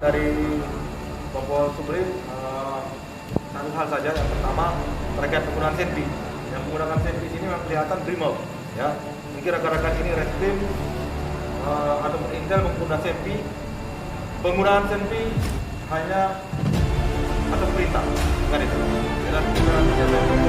Dari Botol Subri, satu hal saja. Yang pertama terkait penggunaan senpi. Yang menggunakan senpi ini memang kelihatan brimob, ya. Mungkin rekan-rekan ini reskrim atau intel menggunakan senpi. Penggunaan senpi hanya atau perintah, bukan itu. Dalam penggunaan senpi.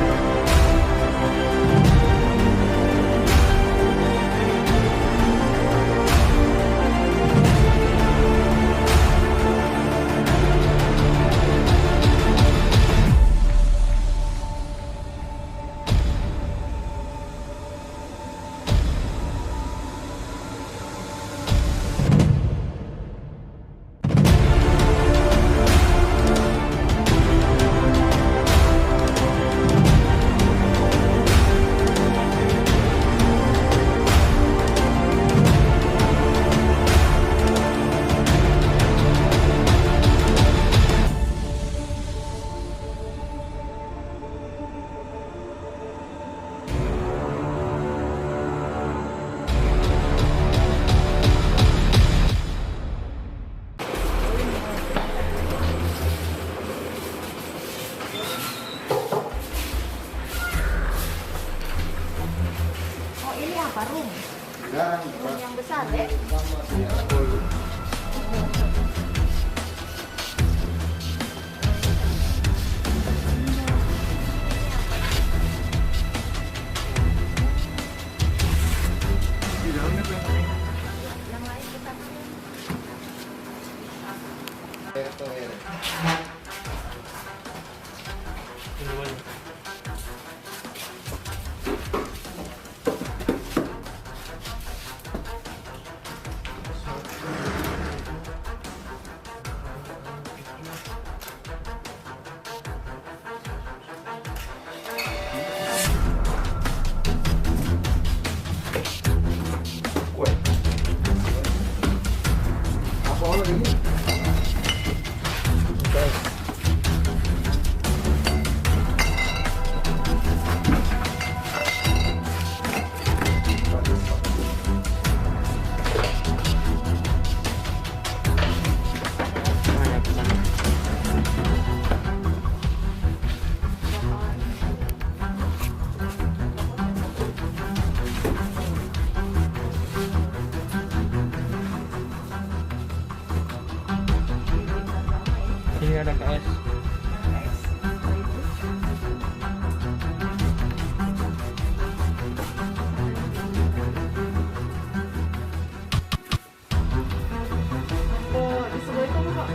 Rum yang besar deh. Yang lain kita ini ada KS. oh di sebelah itu apa, Pak?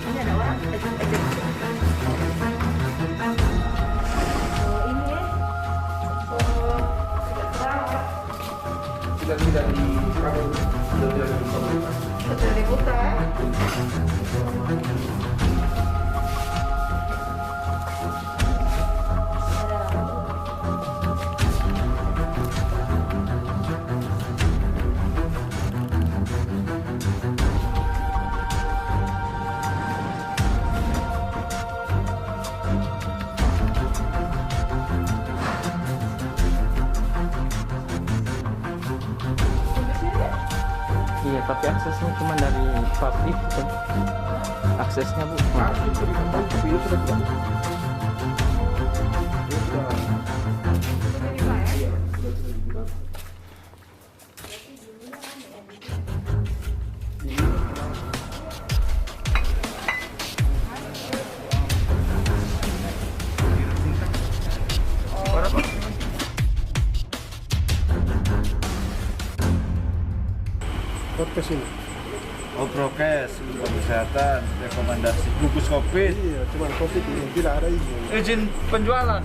Ini ada orang ini ya. Tidak di kamu sudah Sudah dibuka. Iya, tapi aksesnya cuma dari pabrik bukan? Aksesnya bu. Podcast ini. Oh, prokes untuk kesehatan, rekomendasi gugus COVID, Iya, cuma COVID ini tidak ada izin. izin penjualan,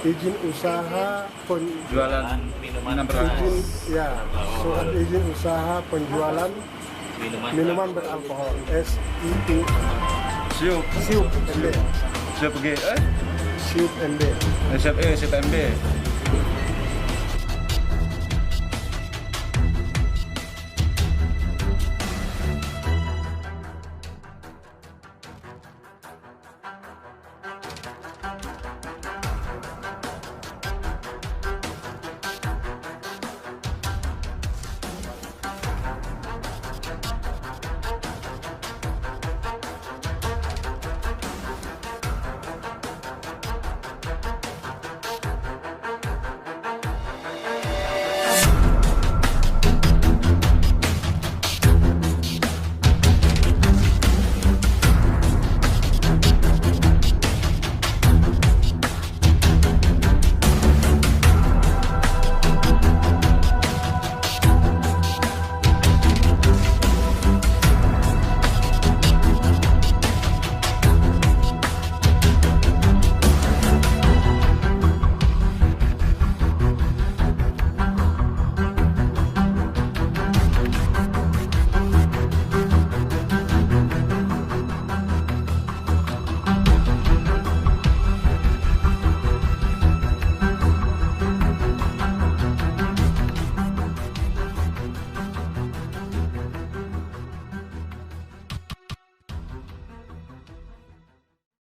Izin usaha jualan minuman beralkohol. izin ya, surat izin usaha penjualan minuman beralkohol SIP Siup, SIUP MB siup G, SIUP MB. siup MB.